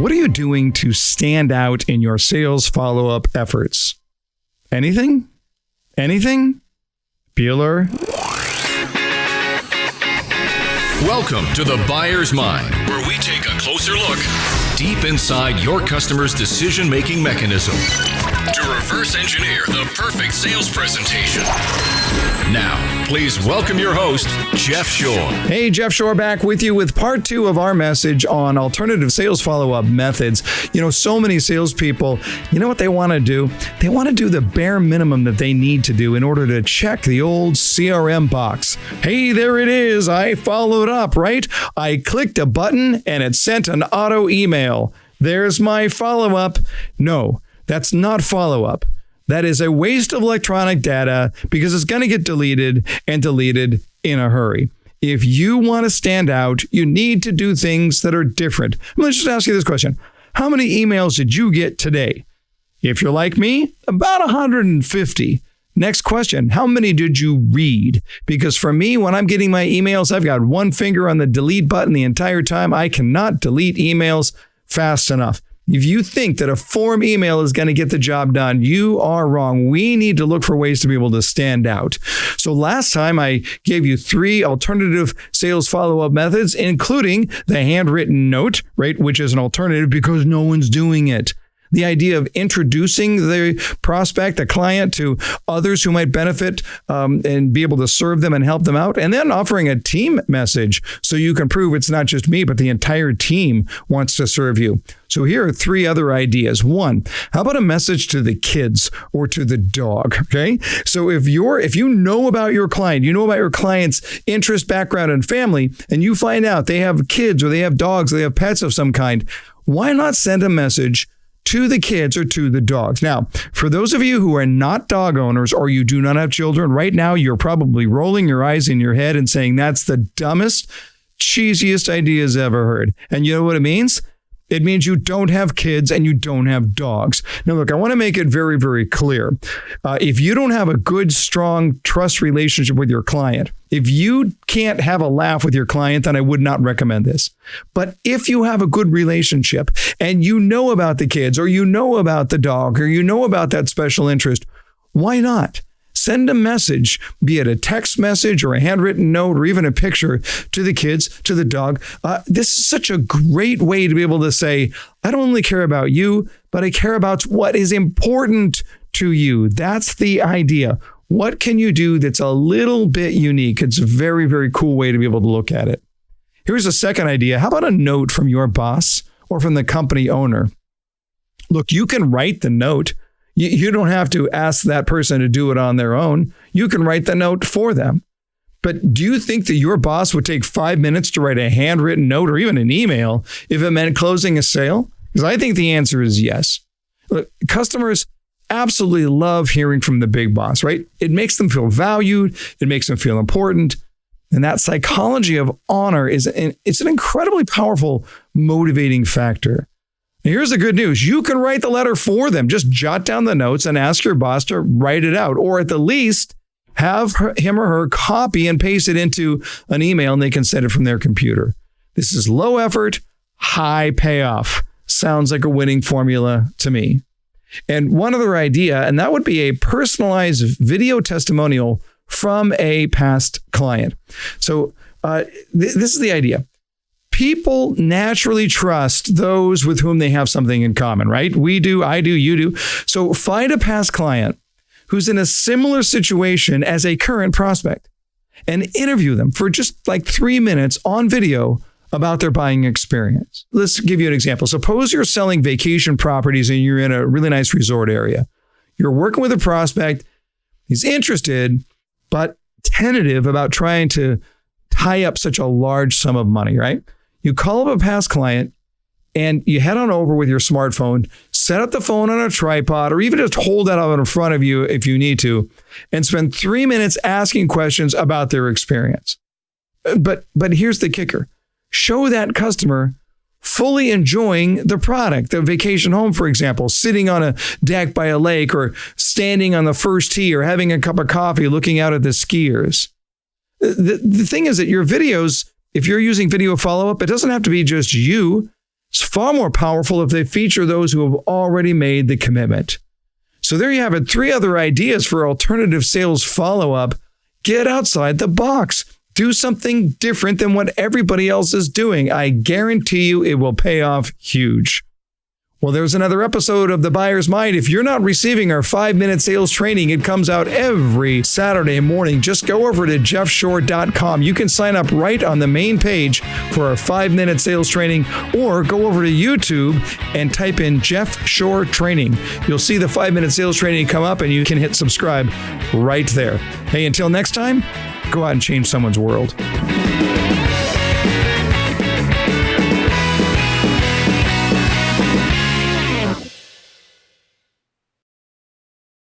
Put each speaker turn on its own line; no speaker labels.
What are you doing to stand out in your sales follow-up efforts? Anything? Anything? Bueller?
Welcome to The Buyer's Mind, where we take a closer look deep inside your customer's decision-making mechanism to reverse engineer the perfect sales presentation. Now, please welcome your host, Jeff Shore.
Hey, Jeff Shore back with you with part 2 of our message on alternative sales follow-up methods. You know, so many salespeople, you know what they want to do? They want to do the bare minimum that they need to do in order to check the old CRM box. Hey, there it is. I followed up, right? I clicked a button and it sent an auto email. There's my follow-up. No, that's not follow-up. That is a waste of electronic data because it's going to get deleted and deleted in a hurry. If you want to stand out, you need to do things that are different. Let's just ask you this question. How many emails did you get today? If you're like me, about 150. Next question, how many did you read? Because for me, when I'm getting my emails, I've got one finger on the delete button the entire time. I cannot delete emails fast enough. If you think that a form email is going to get the job done, you are wrong. We need to look for ways to be able to stand out. So last time I gave you 3 alternative sales follow-up methods, including the handwritten note, right, which is an alternative because no one's doing it. The idea of introducing the prospect, the client, to others who might benefit and be able to serve them and help them out. And then offering a team message so you can prove it's not just me, but the entire team wants to serve you. So here are 3 other ideas. 1, how about a message to the kids or to the dog? Okay. So if you know about your client, you know about your client's interest, background, and family, and you find out they have kids or they have dogs or they have pets of some kind, why not send a message to the kids or to the dogs? Now, for those of you who are not dog owners or you do not have children, right now you're probably rolling your eyes in your head and saying that's the dumbest, cheesiest ideas ever heard. And you know what it means? It means you don't have kids and you don't have dogs. Now, look, I want to make it very, very clear. If you don't have a good, strong trust relationship with your client, if you can't have a laugh with your client, then I would not recommend this. But if you have a good relationship and you know about the kids or you know about the dog or you know about that special interest, why not? Send a message, be it a text message or a handwritten note or even a picture to the kids, to the dog. This is such a great way to be able to say, I don't only care about you, but I care about what is important to you. That's the idea. What can you do that's a little bit unique? It's a very, very cool way to be able to look at it. Here's a second idea. How about a note from your boss or from the company owner? Look, you can write the note. You don't have to ask that person to do it on their own. You can write the note for them. But do you think that your boss would take 5 minutes to write a handwritten note or even an email if it meant closing a sale? Because I think the answer is yes. Look, customers absolutely love hearing from the big boss, right? It makes them feel valued. It makes them feel important. And that psychology of honor it's an incredibly powerful motivating factor. Now, here's the good news. You can write the letter for them. Just jot down the notes and ask your boss to write it out, or at the least have him or her copy and paste it into an email and they can send it from their computer. This is low effort, high payoff. Sounds like a winning formula to me. And one other idea, and that would be a personalized video testimonial from a past client. So this is the idea. People naturally trust those with whom they have something in common, right? We do, I do, you do. So find a past client who's in a similar situation as a current prospect and interview them for just like 3 minutes on video about their buying experience. Let's give you an example. Suppose you're selling vacation properties and you're in a really nice resort area. You're working with a prospect. He's interested, but tentative about trying to tie up such a large sum of money, right? You call up a past client and you head on over with your smartphone, set up the phone on a tripod, or even just hold that out in front of you if you need to, and spend 3 minutes asking questions about their experience. But here's the kicker. Show that customer fully enjoying the product, the vacation home, for example, sitting on a deck by a lake or standing on the first tee or having a cup of coffee looking out at the skiers. The thing is that your videos, if you're using video follow-up, it doesn't have to be just you. It's far more powerful if they feature those who have already made the commitment. So there you have it. 3 other ideas for alternative sales follow-up. Get outside the box. Do something different than what everybody else is doing. I guarantee you it will pay off huge. Well, there's another episode of The Buyer's Mind. If you're not receiving our 5-minute sales training, it comes out every Saturday morning. Just go over to jeffshore.com. You can sign up right on the main page for our 5-minute sales training, or go over to YouTube and type in Jeff Shore Training. You'll see the 5-minute sales training come up, and you can hit subscribe right there. Hey, until next time, go out and change someone's world.